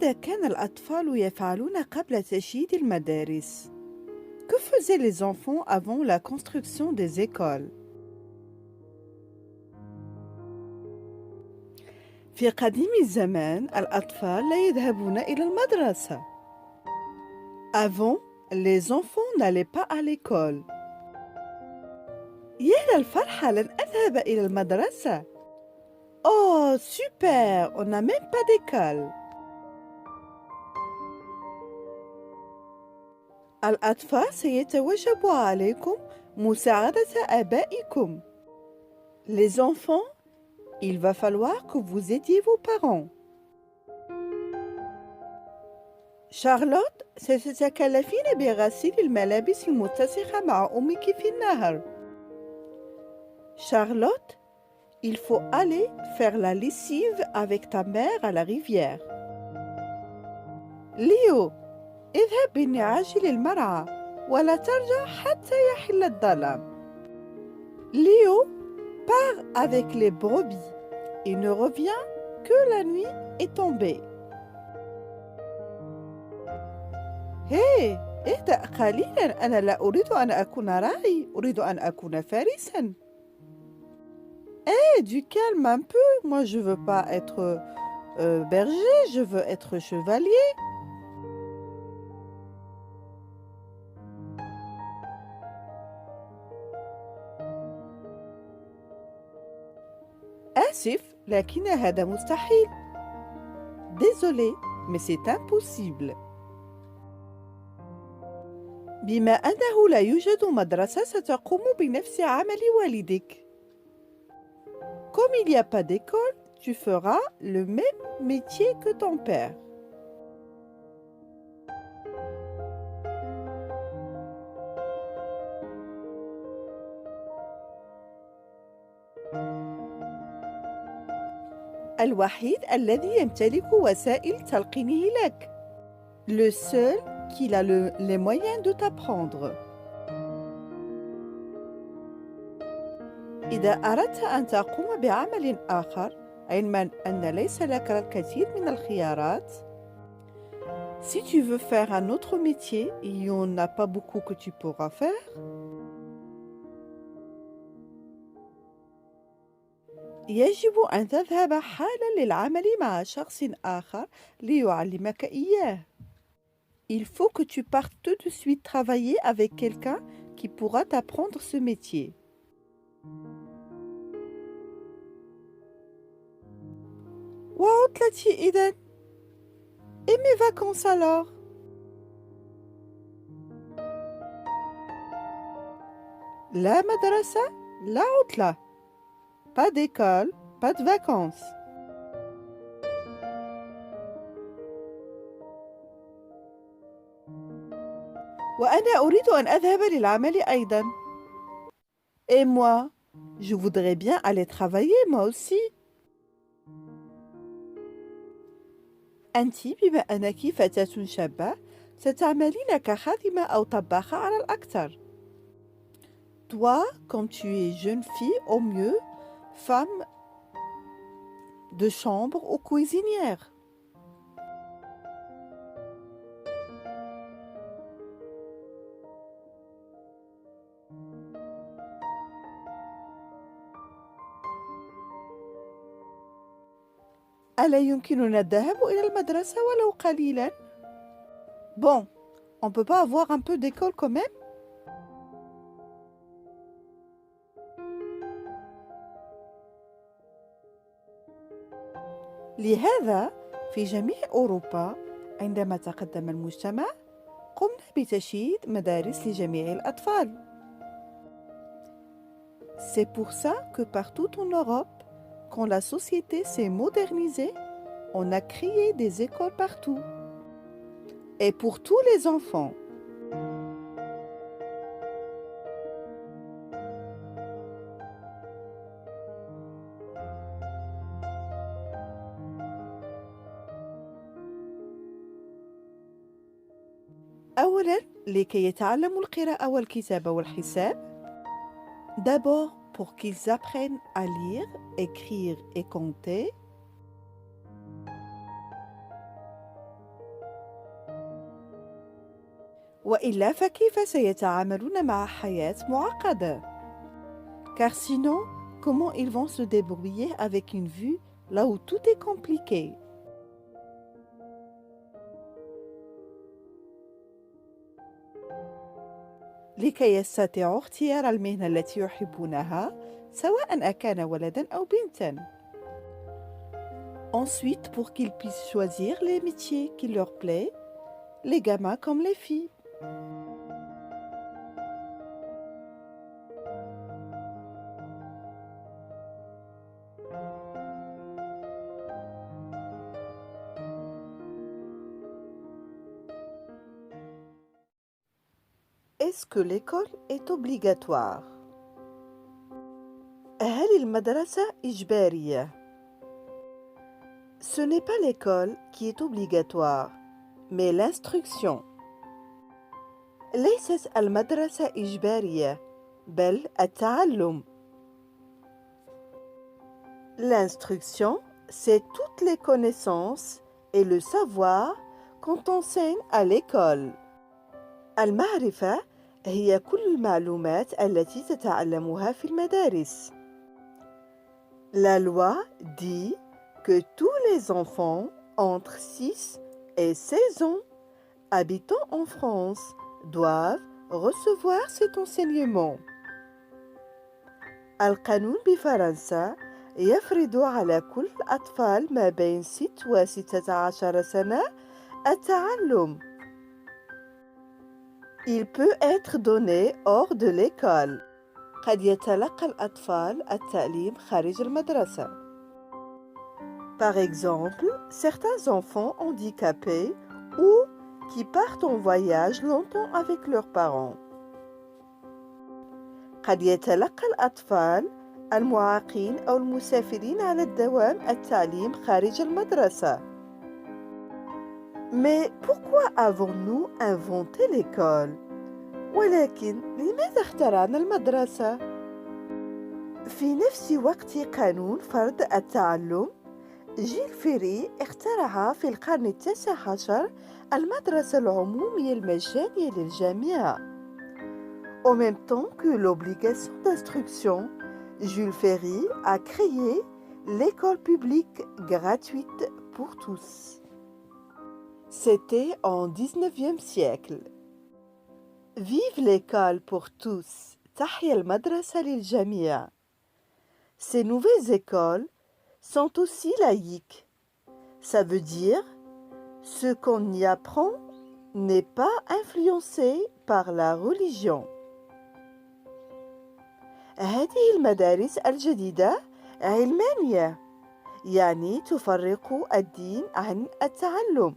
ماذا كان الأطفال يفعلون قبل تشييد المدارس؟ Que faisaient les enfants avant la construction des écoles? في قديم الزمان الأطفال لا يذهبون إلى المدرسة. Avant, les enfants n'allaient pas à l'école. يا للفرحة لن أذهب إلى المدرسة. Oh, super! On n'a même pas d'école. الأطفال سيتوجب عليكم مساعدة آبائكم. Les enfants, il va falloir que vous aidiez vos parents. شارلوت، ستتكلفين بغسيل الملابس المتسخة مع أمك في النهر. Charlotte, il faut aller faire la lessive avec ta mère à la rivière. ليو، اذهب بالنعاج للمرعى ولا ترجع حتى يحل الظلام. Léo part avec les brebis et ne revient que la nuit est tombée. Hé, اهدأ قليلا، أنا لا أريد أن أكون راعي، أريد أن أكون فارسا. Hé, du calme un peu, moi je veux pas être berger, je veux être chevalier. آسف، لكن هذا مستحيل. Désolé, mais c'est impossible. بما أنه لا يوجد مدرسة ستقوم بنفس عمل والدك. Comme il n'y a pas d'école, tu feras le même métier que ton père. الوحيد الذي يمتلك وسائل تلقينه لك. Le seul qui a les moyens de t'apprendre. إذا أردت أن تقوم بعمل آخر، علماً أن ليس لك الكثير من الخيارات. Si tu veux faire un autre métier, il n'y en a pas beaucoup que tu pourras faire. يجب أن تذهب حالاً للعمل مع شخص آخر ليعلمك إياه. Il faut que tu partes tout de suite travailler avec quelqu'un qui pourra t'apprendre ce métier. وعطلتي إذن. Et mes vacances alors? لا مدرسة، لا عطلة. Pas d'école, pas de vacances. وأنا أريد أن أذهب للعمل أيضاً. Et moi, je voudrais bien aller travailler moi aussi. أنتِ بما أنك فتاة شابة ستعملين كخادمة أو طباخة على الأكثر. Toi, comme tu es jeune fille, au mieux, femme de chambre ou cuisinière. ألا يمكننا الذهاب إلى المدرسة ولو قليلاً؟ Bon, on peut pas avoir un peu d'école quand même? لهذا في جميع أوروبا عندما تقدم المجتمع قمنا بتشييد مدارس لجميع الأطفال. C'est pour ça que partout en Europe, quand la société s'est modernisée, on a créé des écoles partout. Et pour tous les enfants. أولاً لكي يتعلموا القراءة والكتابة والحساب. D'abord pour qu'ils apprennent à lire, écrire et compter. وإلا فكيف سيتعاملون مع حياة معقدة؟ Car sinon, comment ils vont se débrouiller avec une vue là où tout est compliqué? لكي يستطيعوا اختيار المهنة التي يحبونها سواء أكان ولداً أو بنتاً. Ensuite, pour qu'ils puissent choisir les métiers qui leur plaisent, les gamins comme les filles. Est-ce que l'école est obligatoire? هل المدرسة إجبارية؟ Ce n'est pas l'école qui est obligatoire, mais l'instruction. ليست المدرسة إجبارية، بل التعلم. L'instruction, c'est toutes les connaissances et le savoir qu'on enseigne à l'école. المعرفة هي كل المعلومات التي تتعلمها في المدارس. La loi dit que tous les enfants entre 6 et 16 ans habitant en France doivent recevoir cet enseignement. القانون بفرنسا يفرض على كل الأطفال ما بين 6 و 16 سنة التعلم. Il peut être donné hors de l'école. قد يتلقى الأطفال التعليم خارج المدرسة. Par exemple, certains enfants handicapés ou qui partent en voyage longtemps avec leurs parents. قد يتلقى الأطفال المعاقين أو المسافرين على الدوام التعليم خارج المدرسة. Mais pourquoi avons-nous inventé l'école? ولكن لماذا اخترعنا المدرسة؟ في نفس وقت قانون فرض التعلم، جيل فيري اخترع في القرن التاسع عشر المدرسة العمومية المجانية للجميع. En même temps que l'obligation d'instruction, Jules Ferry a créé l'école publique gratuite pour tous. C'était en 19e siècle. Vive l'école pour tous! تحيا المدرسة للجميع. Ces nouvelles écoles sont aussi laïques. Ça veut dire ce qu'on y apprend n'est pas influencé par la religion. هذه المدارس الجديدة علمانية، يعني تفرق الدين عن التعلم.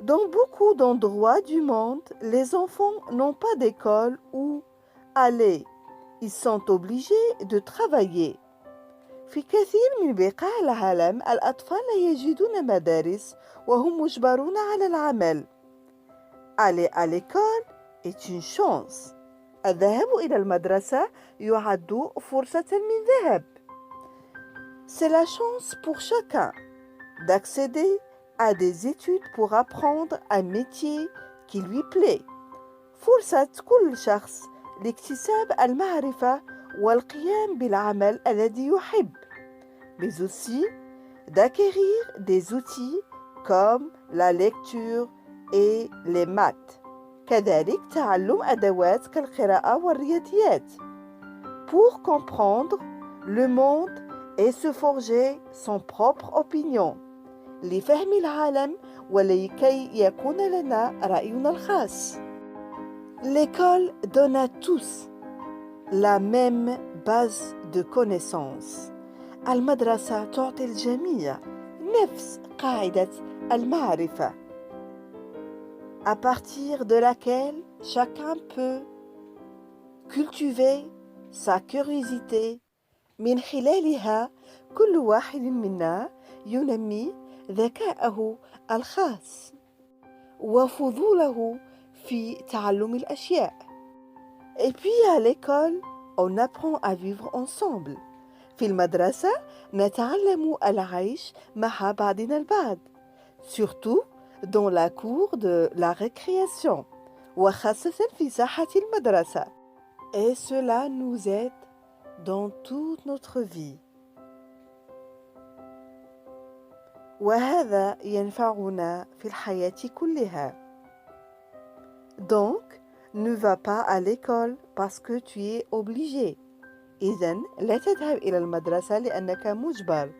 Dans beaucoup d'endroits du monde, les enfants n'ont pas d'école où aller. Ils sont obligés de travailler. في كثير من بقاع العالم الأطفال لا يجدون مدارس وهم مجبرون على العمل. Aller à l'école est une chance. الذهاب إلى المدرسة يعد فرصة من ذهب. C'est la chance pour chacun d'accéder à des études pour apprendre un métier qui lui plaît. فرصة كل شخص لاكتساب المعرفة والقيام بالعمل الذي يحب. Mais aussi d'acquérir des outils comme la lecture et les maths. كذلك تعلم أدوات كالقراءة والرياضيات. Pour comprendre le monde et se forger son propre opinion. لفهم العالم ولكي يكون لنا رأينا الخاص. L'école donne à tous la même base de connaissances. المدرسة تعطي الجميع نفس قاعدة المعرفة. À partir de laquelle chacun peut cultiver sa curiosité. من خلالها كل واحد منا ينمي ذكاءه الخاص وفضوله في تعلم الأشياء. Et puis à l'école, on apprend à vivre ensemble. في المدرسة نتعلم العيش مع بعضنا البعض. Surtout dans la cour de la récréation وخاصة في ساحة المدرسة. Et cela nous aide dans toute notre vie. وهذا ينفعنا في الحياة كلها. Donc, ne va pas à l'école parce que tu es obligé. إذن لا تذهب إلى المدرسة لأنك مجبر.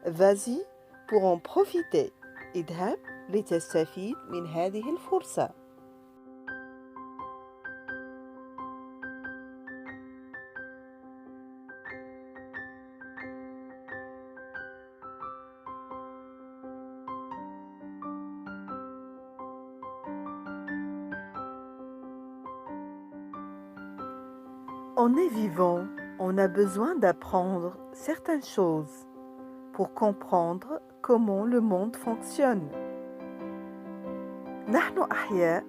Vas-y pour en profiter. اذهب لتستفيد من هذه الفرصة. En est vivant, on a besoin d'apprendre certaines choses pour comprendre comment le monde fonctionne. نحن أحياء،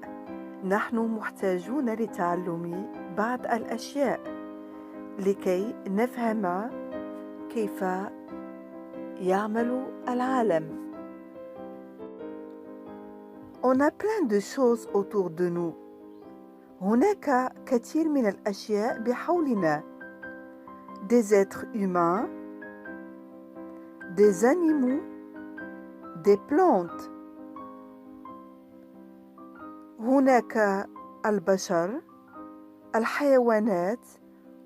نحن محتاجون لتعلم بعض الأشياء لكي نفهم كيف يعمل العالم. On a plein de choses autour de nous. هناك كثير من الأشياء بحولنا. Des êtres humains, des animaux, des plantes. هناك البشر، الحيوانات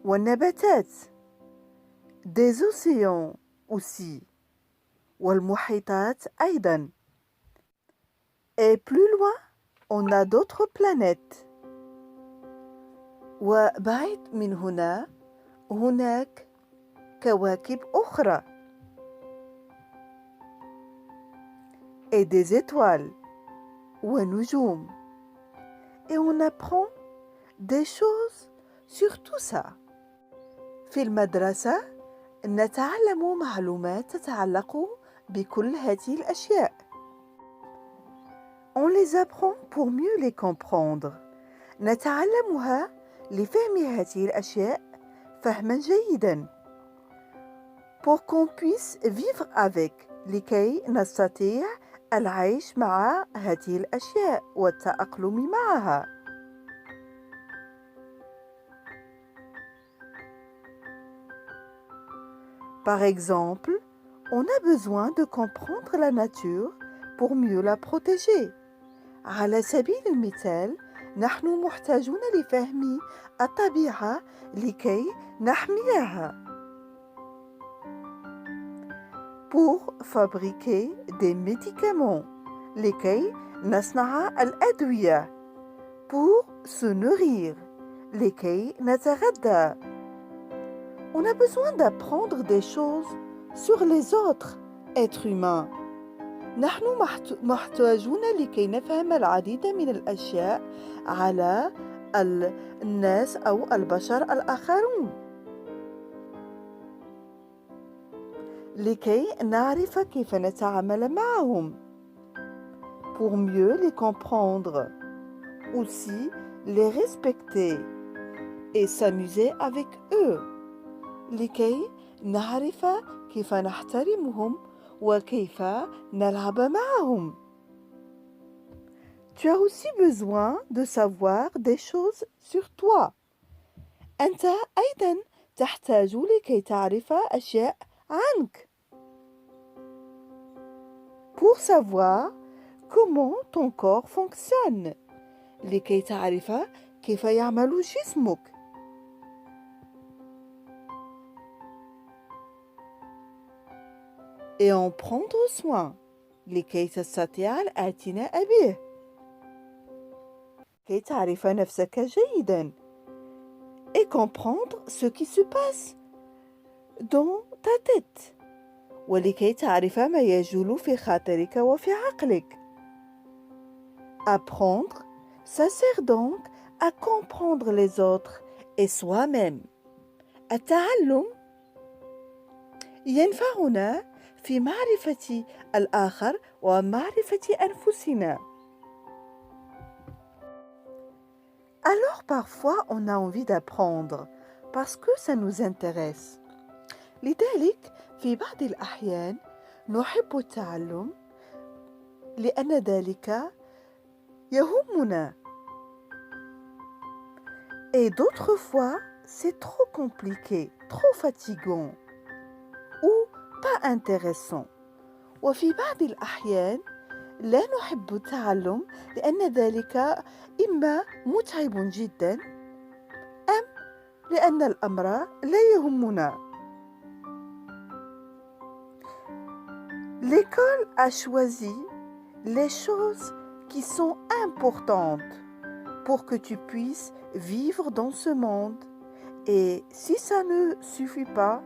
والنباتات. Des océans aussi. والمحيطات أيضا. Et plus loin, on a d'autres planètes. وبعيد من هنا هناك كواكب أخرى. Et des étoiles ونجوم. Et on apprend des choses sur tout ça. في المدرسة نتعلم معلومات تتعلق بكل هذه الأشياء. On les apprend pour mieux les comprendre. نتعلمها لفهم هذه الأشياء فهما جيدا. Pour qu'on puisse vivre avec. لكي نستطيع العيش مع هذه الأشياء والتأقلم معها. Par exemple, on a besoin de comprendre la nature pour mieux la protéger. على سبيل المثال، نحن محتاجون لفهم الطبيعة لكي نحميها. Pour fabriquer des médicaments لكي نصنع الأدوية. Pour se nourrir لكي نتغذى. On a besoin d'apprendre des choses sur les autres êtres humains. نحن محتاجون لكي نفهم العديد من الأشياء على الناس أو البشر الآخرون لكي نعرف كيف نتعامل معهم. Pour mieux les comprendre. Aussi les respecter et s'amuser avec eux. لكي نعرف كيف نحترمهم وكيف نلعب معهم. Tu as aussi besoin de savoir des choses sur toi. أنت أيضا تحتاج لكي تعرف أشياء عنك. Pour savoir comment ton corps fonctionne. لكي تعرف كيف يعمل جسمك. Et en prendre soin لكي تستطيع الاعتناء به. كي تعرف نفسك جيدا. Et comprendre ce qui se passe dans ta tête. ولكي تعرف ما يجول في خاطرك وفي عقلك. Apprendre, ça sert donc à comprendre les autres et soi-même. التعلم ينفعنا في معرفة الآخر ومعرفة أنفسنا. Alors parfois on a envie d'apprendre parce que ça nous intéresse. لذلك في بعض الأحيان نحب التعلم لأن ذلك يهمنا. Et d'autres fois, c'est trop compliqué, trop fatigant ou pas intéressant. وفي بعض الأحيان لا نحب التعلم لأن ذلك إما متعب جدا أم لأن الأمر لا يهمنا. L'école a choisi les choses qui sont importantes pour que tu puisses vivre dans ce monde. Et si ça ne suffit pas,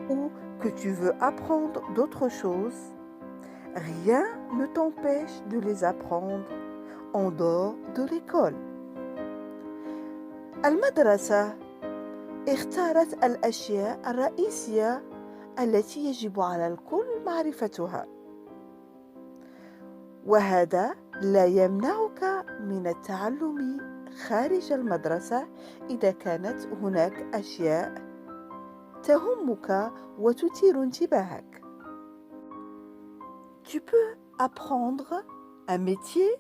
ou que tu veux apprendre d'autres choses, rien ne t'empêche de les apprendre en dehors de l'école. المدرسة اختارت الأشياء الرئيسية التي يجب على الكل معرفتها، وهذا لا يمنعك من التعلم خارج المدرسة إذا كانت هناك أشياء تهمك وتثير انتباهك. Tu peux apprendre un métier,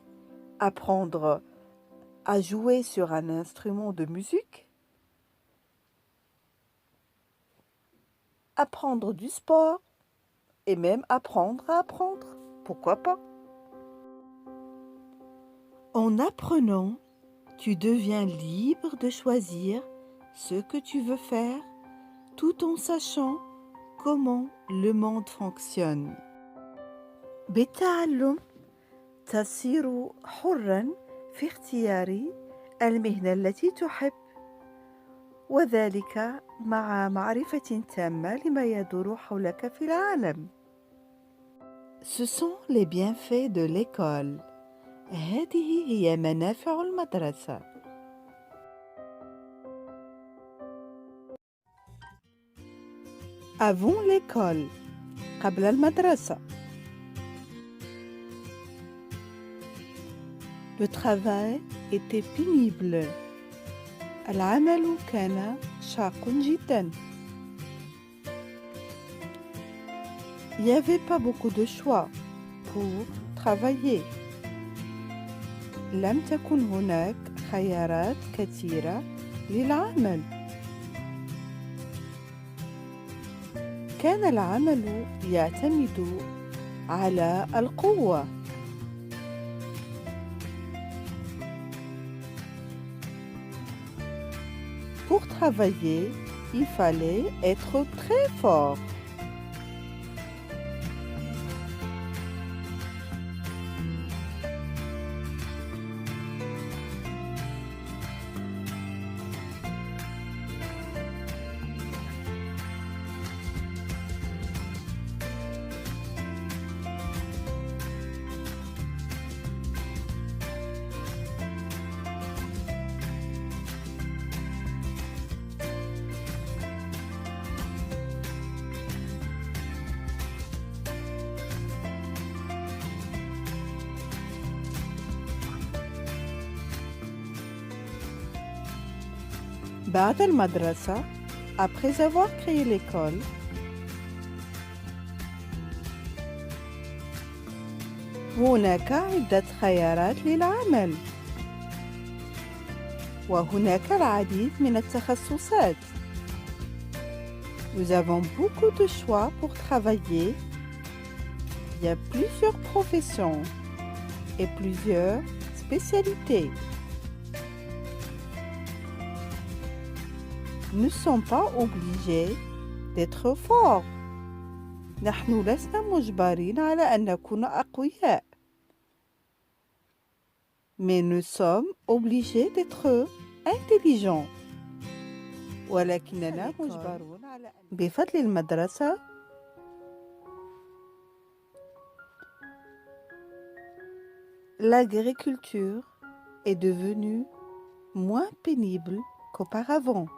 apprendre à jouer sur un instrument de musique, apprendre du sport et même apprendre à apprendre. Pourquoi pas? En apprenant, tu deviens libre de choisir ce que tu veux faire tout en sachant comment le monde fonctionne. بالتعلم تصير حراً في اختيار المهنة التي تحب، وذلك مع معرفة تامة لما يدور حولك في العالم. Ce sont les bienfaits de l'école. هذه هي منافع المدرسة. Avant l'école, قبل المدرسة. Le travail était pénible. العمل كان شاق جدا. Il n'y avait pas beaucoup de choix pour travailler. لم تكن هناك خيارات كثيرة للعمل. كان العمل يعتمد على القوة. Pour travailler, il fallait être très fort. بعد المدرسة, après avoir créé l'école, هناك عدة خيارات للعمل، وهناك العديد من التخصصات. Nous avons beaucoup de choix pour travailler. Il y a plusieurs professions et plusieurs spécialités. Nous ne sommes pas obligés d'être forts. نحن لسنا مجبرين على أن نكون أقوياء. Mais nous sommes obligés d'être intelligents. ولكننا مجبرون على أن بفضل المدرسة l'agriculture est devenue moins pénible qu'auparavant.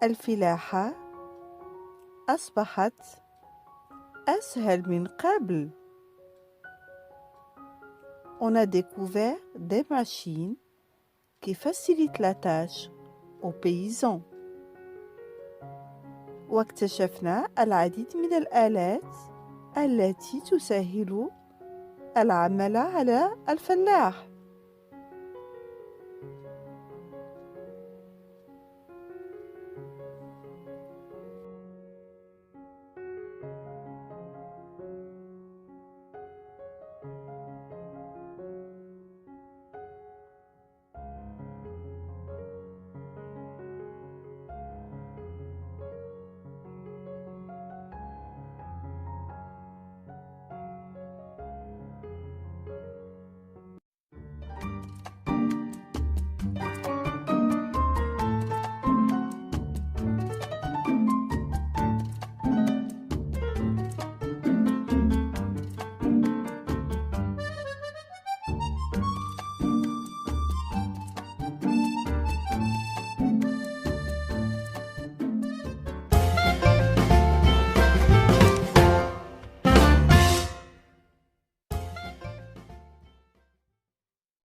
الفلاحة أصبحت أسهل من قبل. On a découvert des machines qui facilitent la tâche aux paysans. واكتشفنا العديد من الآلات التي تسهل العمل على الفلاح.